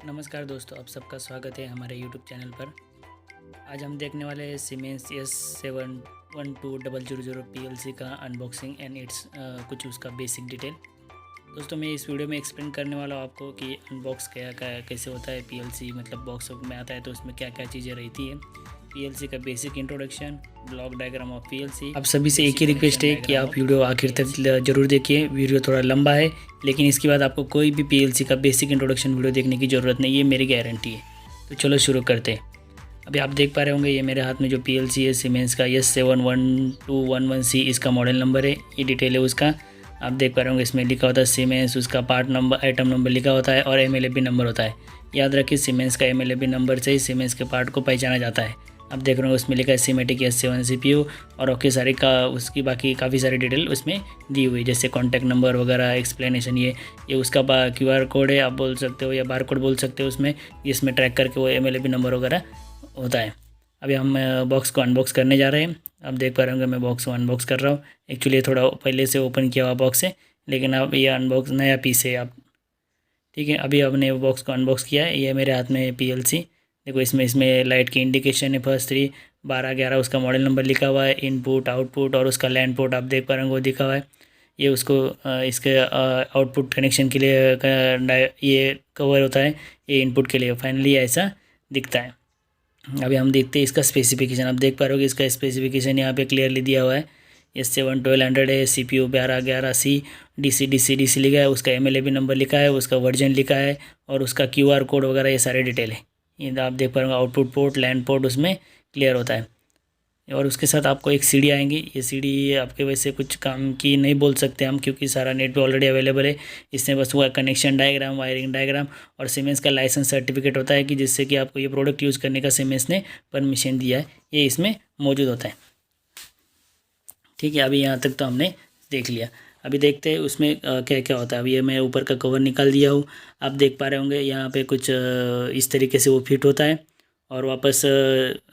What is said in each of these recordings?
नमस्कार दोस्तों, आप सबका स्वागत है हमारे यूट्यूब चैनल पर। आज हम देखने वाले हैं सीमेंस S71200 PLC का अनबॉक्सिंग एंड इट्स कुछ उसका बेसिक डिटेल। दोस्तों मैं इस वीडियो में एक्सप्लेन करने वाला हूँ आपको कि अनबॉक्स क्या कैसे होता है। PLC मतलब बॉक्स में आता है तो उसमें क्या क्या चीज़ें रहती है, PLC का basic introduction, block diagram of PLC। आप सभी से एक ही रिक्वेस्ट है कि आप वीडियो आखिर तक जरूर देखिए। वीडियो थोड़ा लंबा है लेकिन इसके बाद आपको कोई भी PLC का बेसिक इंट्रोडक्शन वीडियो देखने की ज़रूरत नहीं है, मेरी गारंटी है। तो चलो शुरू करते हैं। अभी आप देख पा रहे होंगे ये मेरे हाथ में जो PLC है सीमेंस का S71211C इसका मॉडल नंबर है, ये डिटेल है उसका। आप देख पा रहे होंगे इसमें लिखा होता है सीमेंस, उसका पार्ट नंबर, आइटम नंबर लिखा होता है और MLAB नंबर होता है। याद रखिए सीमेंस का MLAB नंबर से ही सीमेंस के पार्ट को पहचाना जाता है। आप देख रहे हो उसमें लिखा है सीमेटिक S7 CPU और ओके सारी का उसकी बाकी काफ़ी सारी डिटेल उसमें दी हुई है, जैसे कॉन्टैक्ट नंबर वगैरह, एक्सप्लेनेशन। ये उसका QR कोड है आप बोल सकते हो या बार कोड बोल सकते हो उसमें, इसमें ट्रैक करके वो MLAB नंबर वगैरह होता है। अभी हम बॉक्स को अनबॉक्स करने जा रहे हैं। आप देख पा रहे होंगे मैं बॉक्स को अनबॉक्स कर रहा हूँ। एक्चुअली ये थोड़ा पहले से ओपन किया हुआ बॉक्स है लेकिन अब ये अनबॉक्स नया पीस है। आप ठीक है, अभी हमने बॉक्स को अनबॉक्स किया है। ये मेरे हाथ में है PLC। देखो इसमें लाइट की इंडिकेशन है, फर्स्ट 3 12 11 उसका मॉडल नंबर लिखा हुआ है, इनपुट आउटपुट और उसका लैंड पोर्ट आप देख पा रहे होंगे वो दिखा हुआ है। ये उसको इसके आउटपुट कनेक्शन के लिए ये कवर होता है, ये इनपुट के लिए। फाइनली ऐसा दिखता है। अभी हम देखते हैं इसका स्पेसिफिकेशन। आप देख पा रहे हो कि इसका स्पेसिफिकेशन यहाँ पे क्लियरली दिया हुआ है। S7 1200 है, CPU 1211C, DC लिखा है, उसका MLAB नंबर लिखा है, उसका वर्जन लिखा है और उसका QR कोड वगैरह ये सारे डिटेल है। ये आप देख पा रहे हो आउटपुट पोर्ट, लैंड पोर्ट उसमें क्लियर होता है। और उसके साथ आपको एक CD आएंगी। ये CD आपके वैसे कुछ काम की नहीं बोल सकते हम, क्योंकि सारा नेट पे ऑलरेडी अवेलेबल है। इसमें बस वो कनेक्शन डायग्राम, वायरिंग डायग्राम और सीमेंस का लाइसेंस सर्टिफिकेट होता है कि जिससे कि आपको ये प्रोडक्ट यूज़ करने का सीमेंस ने परमिशन दिया है, ये इसमें मौजूद होता है। ठीक है, अभी यहाँ तक तो हमने देख लिया। अभी देखते हैं उसमें क्या क्या होता है। अभी ये मैं ऊपर का कवर निकाल दिया हूँ। आप देख पा रहे होंगे यहाँ पे कुछ इस तरीके से वो फिट होता है और वापस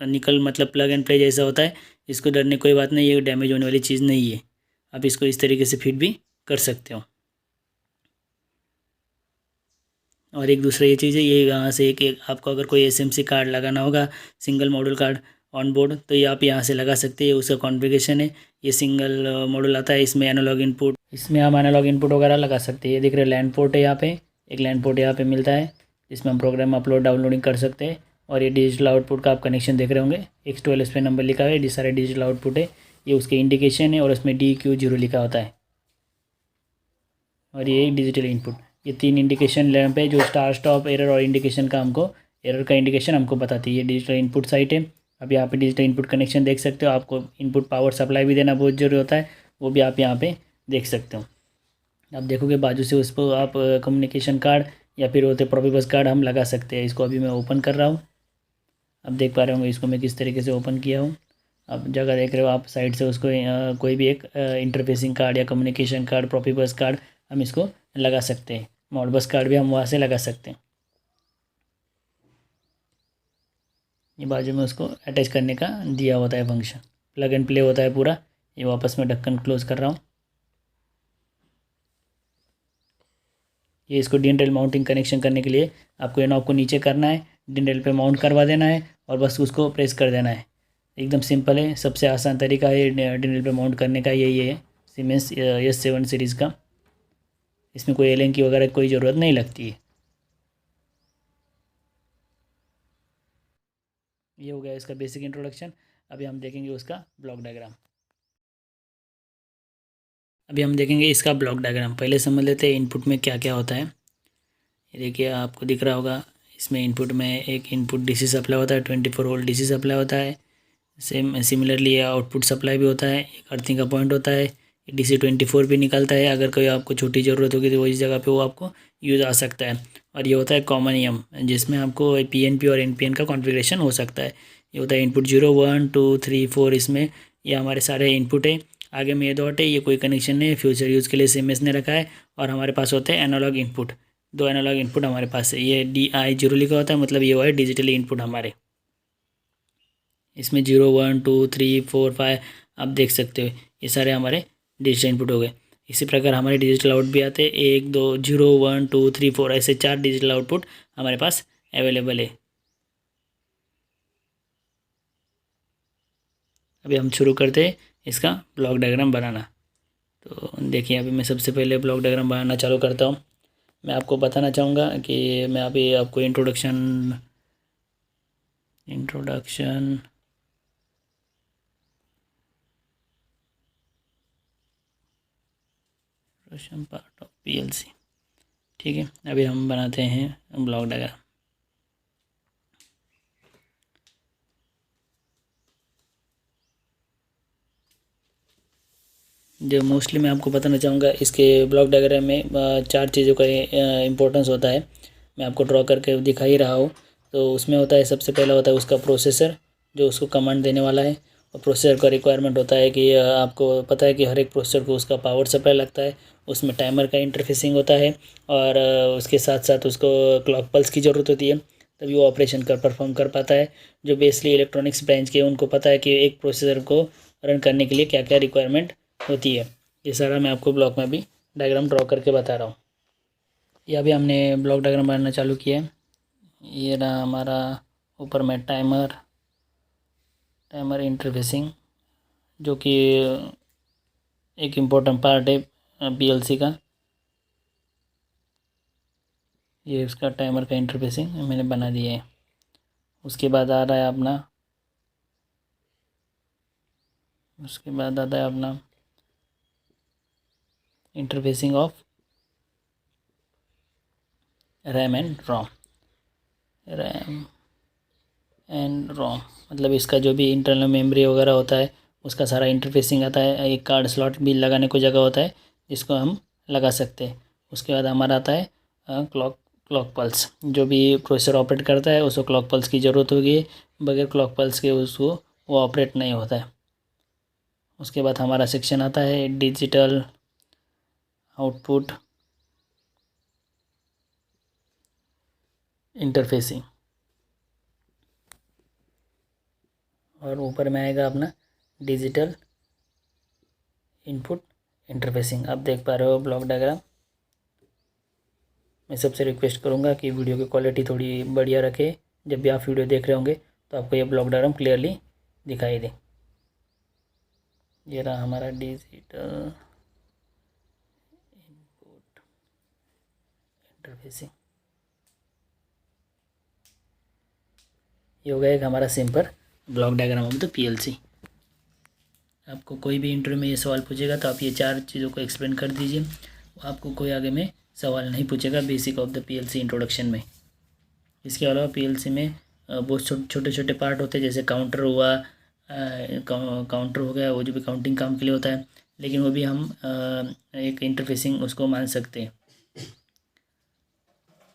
निकल मतलब प्लग एंड प्ले जैसा होता है। इसको डरने कोई बात नहीं, ये डैमेज होने वाली चीज़ नहीं है। आप इसको इस तरीके से फिट भी कर सकते हो। और एक दूसरा ये चीज़ है, ये यहाँ से एक आपको अगर कोई SMC कार्ड लगाना होगा, single module card on board, तो ये आप यहाँ से लगा सकते हैं। उसका कॉन्फ़िगरेशन है, ये सिंगल मॉड्यूल आता है, इसमें एनालॉग इनपुट, इसमें हम एनालॉग इनपुट वगैरह लगा सकते हैं। ये दिख रहे लैंड पोर्ट है, यहाँ पे एक लैंड पोर्ट यहाँ पे मिलता है जिसमें हम प्रोग्राम अपलोड डाउनलोडिंग कर सकते हैं। और ये डिजिटल आउटपुट का आप कनेक्शन देख रहे होंगे, X12 इस पर नंबर लिखा है, ये सारे डिजिटल आउटपुट है, ये उसके इंडिकेशन है और उसमें DQ0 लिखा होता है। और ये डिजिटल इनपुट, ये 3 इंडिकेशन लैंप है जो स्टार, स्टॉप, एरर और इंडिकेशन का हमको, एरर का इंडिकेशन हमको बताती है। ये डिजिटल इनपुट साइट है। अब यहाँ पे डिजिटल इनपुट कनेक्शन देख सकते हो। आपको इनपुट पावर सप्लाई भी देना बहुत जरूरी होता है, वो भी आप यहाँ पे देख सकते हो। आप देखोगे बाजू से उस पर आप कम्युनिकेशन कार्ड या फिर होते प्रोफिबस कार्ड हम लगा सकते हैं। इसको अभी मैं ओपन कर रहा हूँ। अब देख पा रहे होंगे इसको मैं किस तरीके से ओपन किया हूँ। अब जगह देख रहे हो आप साइड से उसको कोई भी एक इंटरफेसिंग कार्ड या कम्युनिकेशन कार्ड, प्रोफिबस कार्ड हम इसको लगा सकते हैं। मॉडबस कार्ड भी हम वहाँ से लगा सकते हैं। ये बाजू में उसको अटैच करने का दिया होता है फंक्शन, प्लग एंड प्ले होता है पूरा। ये वापस मैं ढक्कन क्लोज कर रहा हूँ। ये इसको DIN-rail माउंटिंग कनेक्शन करने के लिए आपको ये नॉब को नीचे करना है, DIN-rail पे माउंट करवा देना है और बस उसको प्रेस कर देना है। एकदम सिंपल है, सबसे आसान तरीका है DIN-rail पे माउंट करने का, यही है सीमेंस S7 सीरीज़ का। इसमें कोई एलन की वगैरह कोई ज़रूरत नहीं लगती है। ये हो गया इसका बेसिक इंट्रोडक्शन। अभी हम देखेंगे उसका ब्लॉक डायग्राम। अभी हम देखेंगे इसका ब्लॉक डायग्राम। पहले समझ लेते हैं इनपुट में क्या क्या होता है। ये देखिए आपको दिख रहा होगा, इसमें इनपुट में एक इनपुट DC सप्लाई होता है, 24 वोल्ट DC सप्लाई होता है। सिमिलरली ये आउटपुट सप्लाई भी होता है, एक अर्थिंग का पॉइंट होता है, DC 24 भी निकलता है। अगर कोई आपको छोटी ज़रूरत होगी तो वो इस जगह पे वो आपको यूज़ आ सकता है। और ये होता है कॉमन EM, जिसमें आपको PNP और NPN का कॉन्फ़िगरेशन हो सकता है। ये होता है इनपुट 0 1 2 3 4, इसमें ये हमारे सारे इनपुट है। आगे में ये डॉट है, ये कोई कनेक्शन नहीं है, फ्यूचर यूज़ के लिए CMS ने रखा है। और हमारे पास होते हैं एनालॉग इनपुट, 2 एनालॉग इनपुट हमारे पास है। ये DI0 लिखा होता है, मतलब ये वो है डिजिटली इनपुट हमारे। इसमें 0 1 2 3 4 5 आप देख सकते हो, ये सारे हमारे डिजिटल इनपुट हो गए। इसी प्रकार हमारे डिजिटल आउट भी आते हैं, 1 2 0 1 2 3 4 ऐसे 4 डिजिटल आउटपुट हमारे पास अवेलेबल है। अभी हम शुरू करते हैं इसका ब्लॉक डायग्राम बनाना। तो देखिए अभी मैं सबसे पहले ब्लॉक डायग्राम बनाना चालू करता हूँ। मैं आपको बताना चाहूँगा कि मैं अभी आपको इंट्रोडक्शन पार्ट ऑफ पीएलसी। ठीक है, अभी हम बनाते हैं ब्लॉक डायग्राम। जो मोस्टली मैं आपको बताना चाहूँगा इसके ब्लॉक डायग्राम में 4 चीज़ों का इम्पोर्टेंस होता है। मैं आपको ड्रॉ करके दिखा ही रहा हूँ। तो उसमें होता है, सबसे पहला होता है उसका प्रोसेसर, जो उसको कमांड देने वाला है। और प्रोसेसर का रिक्वायरमेंट होता है कि आपको पता है कि हर एक प्रोसेसर को उसका पावर सप्लाई लगता है, उसमें टाइमर का इंटरफेसिंग होता है और उसके साथ साथ उसको क्लॉक पल्स की ज़रूरत होती है, तभी वो ऑपरेशन कर परफॉर्म कर पाता है। जो बेसिकली इलेक्ट्रॉनिक्स ब्रांच के उनको पता है कि एक प्रोसेसर को रन करने के लिए क्या क्या रिक्वायरमेंट होती है। ये सारा मैं आपको ब्लॉक में भी डायग्राम ड्रॉ करके बता रहा हूँ। ये अभी हमने ब्लॉक डायग्राम बनाना चालू किया है। ये रहा हमारा ऊपर में टाइमर इंटरफेसिंग, जो कि एक इम्पोर्टेंट पार्ट है पीएलसी का। ये उसका टाइमर का इंटरफेसिंग मैंने बना दिया है। उसके बाद आ रहा है अपना इंटरफेसिंग ऑफ रैम एंड रोम। मतलब इसका जो भी इंटरनल मेमोरी वगैरह होता है उसका सारा इंटरफेसिंग आता है। एक कार्ड स्लॉट भी लगाने को जगह होता है जिसको हम लगा सकते हैं। उसके बाद हमारा आता है क्लॉक पल्स। जो भी प्रोसेसर ऑपरेट करता है उसको क्लॉक पल्स की ज़रूरत होगी, बगैर क्लॉक पल्स के उसको वो ऑपरेट नहीं होता है। उसके बाद हमारा सेक्शन आता है डिजिटल आउटपुट इंटरफेसिंग, और ऊपर में आएगा अपना डिजिटल इनपुट इंटरफेसिंग। आप देख पा रहे हो ब्लॉक डायग्राम। मैं सबसे रिक्वेस्ट करूँगा कि वीडियो की क्वालिटी थोड़ी बढ़िया रखें। जब भी आप वीडियो देख रहे होंगे तो आपको ये ब्लॉक डायग्राम क्लियरली दिखाई दे। ये रहा हमारा डिजिटल इनपुट इंटरफेसिंग। ये हो गया एक हमारा simple block diagram of the PLC. आपको कोई भी इंटरव्यू में ये सवाल पूछेगा तो आप ये 4 चीज़ों को एक्सप्लेन कर दीजिए। आपको कोई आगे में सवाल नहीं पूछेगा basic of the PLC introduction में। इसके अलावा पीएलसी में बहुत छोटे छोटे पार्ट होते हैं, जैसे काउंटर हुआ, काउंटर हो गया, वो जो भी काउंटिंग काम के लिए होता है, लेकिन वो भी हम एक इंटरफेसिंग उसको मान सकते हैं।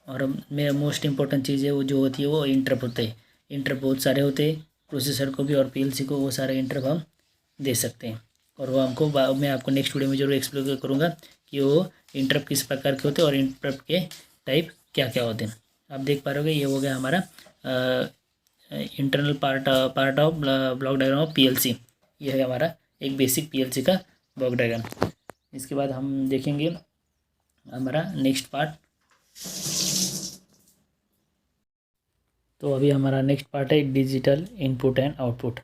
और मेरा मोस्ट इम्पोर्टेंट चीज़ है वो जो होती है वो इंटरप्ट होते हैं। इंटरप्ट बहुत सारे होते हैं, प्रोसेसर को भी और पीएलसी को वो सारे इंटरप्ट हम दे सकते हैं। और वो हमको मैं आपको नेक्स्ट वीडियो में जरूर एक्सप्लेन करूँगा कि वो इंटरप्ट किस प्रकार के होते हैं और इंटरप्ट के टाइप क्या क्या होते हैं। आप देख पा रहे होगे ये हो गया हमारा internal part of block diagram of PLC. ये है हमारा एक बेसिक पीएलसी का ब्लॉक डायग्राम। इसके बाद हम देखेंगे हमारा नेक्स्ट पार्ट। तो अभी हमारा नेक्स्ट पार्ट है डिजिटल इनपुट एंड आउटपुट।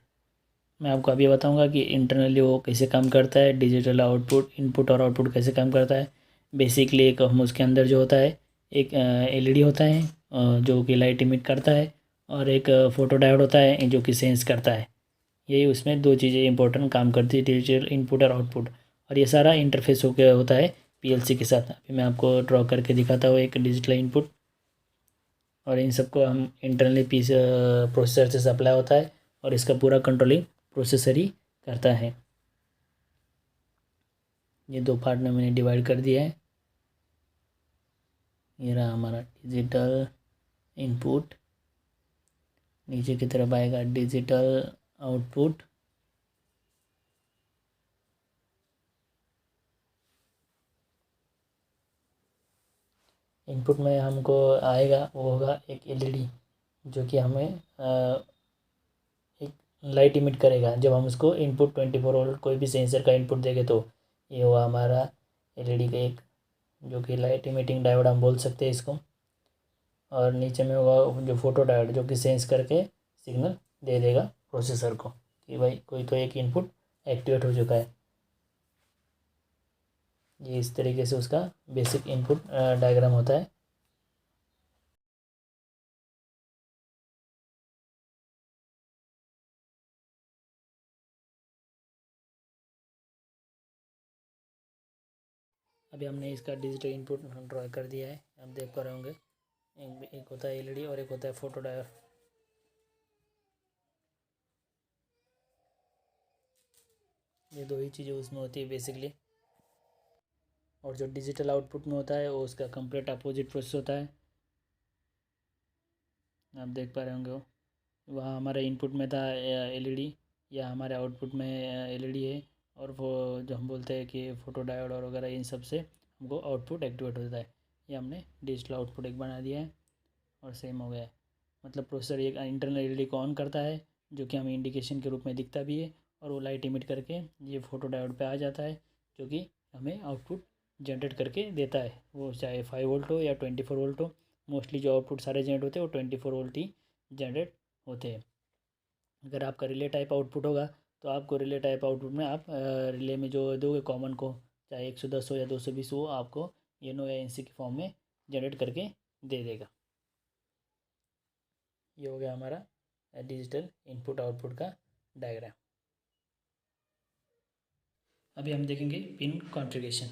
मैं आपको अभी बताऊंगा कि इंटरनली वो कैसे काम करता है, डिजिटल आउटपुट इनपुट और आउटपुट कैसे काम करता है। बेसिकली एक हम उसके अंदर जो होता है एक एलईडी होता है जो कि लाइट इमिट करता है, और एक फोटो डायोड होता है जो कि सेंस करता है। यही उसमें 2 चीज़ें इंपॉर्टेंट काम करती है, डिजिटल इनपुट और आउटपुट। और ये सारा इंटरफेस होकर होता है पीएलसी के साथ। अभी मैं आपको ड्रॉ करके दिखाता हूँ एक डिजिटल इनपुट, और इन सबको हम इंटरनली प्रोसेसर से सप्लाई होता है और इसका पूरा कंट्रोलिंग प्रोसेसर ही करता है। ये 2 पार्ट में मैंने डिवाइड कर दिया है। ये रहा हमारा डिजिटल इनपुट, नीचे की तरफ आएगा डिजिटल आउटपुट, इनपुट में हमको आएगा वो होगा एक एलईडी जो कि हमें एक लाइट इमिट करेगा जब हम उसको इनपुट 24 वोल्ट कोई भी सेंसर का इनपुट देंगे। तो ये हुआ हमारा एलईडी का एक, जो कि लाइट इमिटिंग डायोड हम बोल सकते हैं इसको। और नीचे में होगा जो फोटो डायोड, जो कि सेंस करके सिग्नल दे देगा प्रोसेसर को कि भाई कोई तो एक इनपुट एक्टिवेट हो चुका है। ये इस तरीके से उसका बेसिक इनपुट डायग्राम होता है। अभी हमने इसका डिजिटल इनपुट ड्रॉ कर दिया है, आप देख पा रहे होंगे। एक होता है एलईडी और एक होता है फोटो डायोड। ये दो ही चीज़ें उसमें होती है बेसिकली। और जो डिजिटल आउटपुट में होता है वो उसका कंप्लीट अपोजिट प्रोसेस होता है। आप देख पा रहे होंगे वो, वहाँ हमारे इनपुट में था एलईडी, या हमारे आउटपुट में एलईडी है। और वो जो हम बोलते हैं कि फोटो डायोड और वगैरह, इन सब से हमको आउटपुट एक्टिवेट होता है। ये हमने डिजिटल आउटपुट एक बना दिया है और सेम हो गया है। मतलब प्रोसेसर एक इंटरनल एलईडी को ऑन करता है, जो कि हमें इंडिकेशन के रूप में दिखता भी है, और वो लाइट इमिट करके ये फोटो डायोड पे आ जाता है, जो कि हमें आउटपुट जनरेट करके देता है। वो चाहे 5 वोल्ट हो या 24 वोल्ट हो, मोस्टली जो आउटपुट सारे जनरेट होते हैं वो 24 वोल्ट ही जनरेट होते हैं। अगर आपका रिले टाइप आउटपुट होगा तो आपको रिले टाइप आउटपुट में आप रिले में जो दोगे कॉमन को, चाहे 110 हो या 220 हो, आपको येनो या एनसी के फॉर्म में जनरेट करके दे देगा। ये हो गया हमारा डिजिटल इनपुट आउटपुट का डायग्राम। अभी हम देखेंगे पिन कॉन्फ़िगरेशन।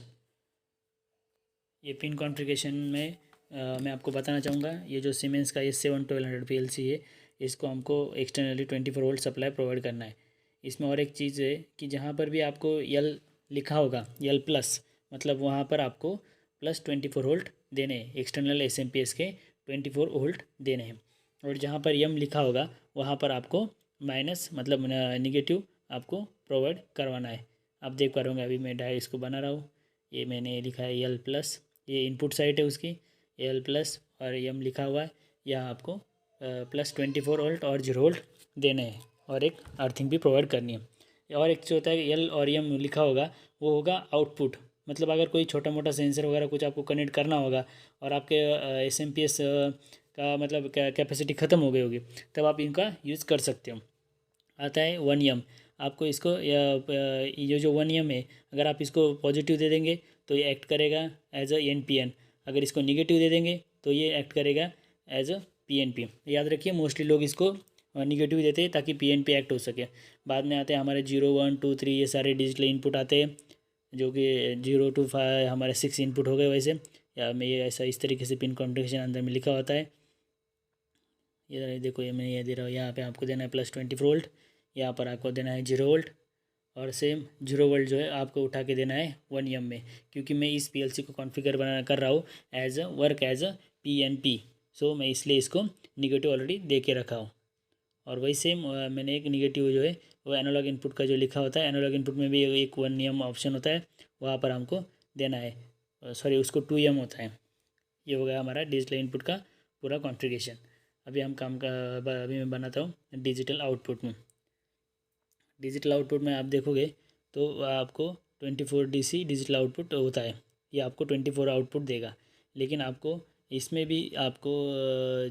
ये पिन कॉन्फ़िगरेशन में मैं आपको बताना चाहूँगा, ये जो सीमेंस का S7-1200 PLC है, इसको हमको एक्सटर्नली 24 वोल्ट सप्लाई प्रोवाइड करना है। इसमें और एक चीज़ है कि जहाँ पर भी आपको यल लिखा होगा, यल प्लस, मतलब वहाँ पर आपको प्लस 24 वोल्ट देने हैं। एक्सटर्नल SMP के 24 वोल्ट देने हैं। और जहाँ पर यम लिखा होगा वहाँ पर आपको माइनस, मतलब निगेटिव आपको प्रोवाइड करवाना है। आप देख पा रहे होंगे, अभी मैं डायरेक्ट इसको बना रहा हूँ। ये मैंने लिखा है यल प्लस, ये इनपुट साइड है उसकी, एल प्लस, और यम लिखा हुआ है। यहाँ आपको प्लस 24 वोल्ट और 0 वोल्ट देने हैं, और एक अर्थिंग भी प्रोवाइड करनी है। और एक जो होता है एल और यम लिखा होगा, वो होगा आउटपुट। मतलब अगर कोई छोटा मोटा सेंसर वगैरह कुछ आपको कनेक्ट करना होगा और आपके SMP का मतलब कैपेसिटी ख़त्म हो गई होगी, तब आप इनका यूज़ कर सकते हो। आता है 1M। आपको इसको ये जो 1M है, अगर आप इसको पॉजिटिव दे देंगे तो ये एक्ट करेगा एज अ NPN। अगर इसको निगेटिव दे देंगे तो ये एक्ट करेगा एज अ PNP। याद रखिए, मोस्टली लोग इसको निगेटिव देते हैं ताकि PNP एक्ट हो सके। बाद में आते हैं हमारे 0, 1, 2, 3, ये सारे डिजिटल इनपुट आते हैं, जो कि 0 to 5 हमारे 6 इनपुट हो गए वैसे। या मैं ये ऐसा इस तरीके से पिन कॉन्फ़िगरेशन अंदर में लिखा होता है। ये देखो, ये मैं ये दे रहा हूँ, यहाँ पे आपको देना है प्लस 24 वोल्ट, यहाँ पर आपको देना है 0 वोल्ट, और सेम 0 वोल्ट जो है आपको उठा के देना है 1M में, क्योंकि मैं इस PLC को कॉन्फ़िगर बना कर रहा हूँ as a work as a PNP। So मैं इसलिए इसको निगेटिव ऑलरेडी दे के रखा हूँ। और वही सेम मैंने एक निगेटिव जो है वो एनालॉग इनपुट का जो लिखा होता है, एनालॉग इनपुट में भी एक 1M ऑप्शन होता है, वहाँ पर हमको देना है, सॉरी उसको 2M होता है। ये हो गया हमारा डिजिटल इनपुट का पूरा कॉन्फ़िगरेशन। अभी हम काम का अभी मैं बनाता हूँ डिजिटल आउटपुट में। डिजिटल आउटपुट में आप देखोगे तो आपको 24 DC डिजिटल आउटपुट होता है। ये आपको 24 आउटपुट देगा, लेकिन आपको इसमें भी आपको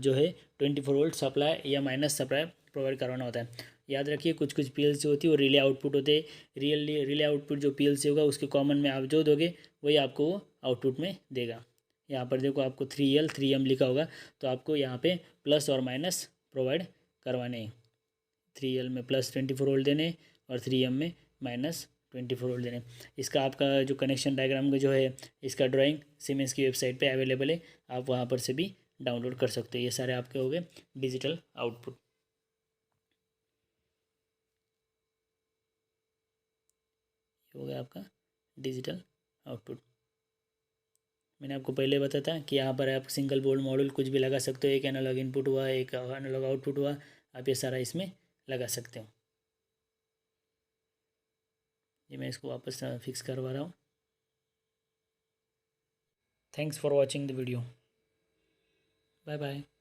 जो है 24 वोल्ट सप्लाई या माइनस सप्लाई प्रोवाइड करवाना होता है। याद रखिए, कुछ कुछ PLC होती है वो रिले आउटपुट होते हैं। रिले आउटपुट जो PLC होगा उसके कॉमन में आप जो दोगे वही आपको वो आउटपुट में देगा। यहाँ पर देखो, आपको 3L 3M लिखा होगा, तो आपको यहाँ पे प्लस और माइनस प्रोवाइड करवाने हैं। 3L में प्लस 24 वोल्ट देने और 3M में माइनस 24 वोल्ट देने। इसका आपका जो कनेक्शन डायग्राम का जो है, इसका ड्राइंग सीमेंस की वेबसाइट पे अवेलेबल है, आप वहाँ पर से भी डाउनलोड कर सकते हो। ये सारे आपके हो गए डिजिटल आउटपुट। हो गया आपका डिजिटल आउटपुट। मैंने आपको पहले बताया था कि यहाँ पर आप सिंगल बोर्ड मॉड्यूल कुछ भी लगा सकते हो। एक एनालॉग इनपुट हुआ, एक एनालॉग आउटपुट हुआ, आप ये सारा इसमें लगा सकते हो। ये मैं इसको वापस फिक्स करवा रहा हूँ। Thanks for watching the video. Bye bye.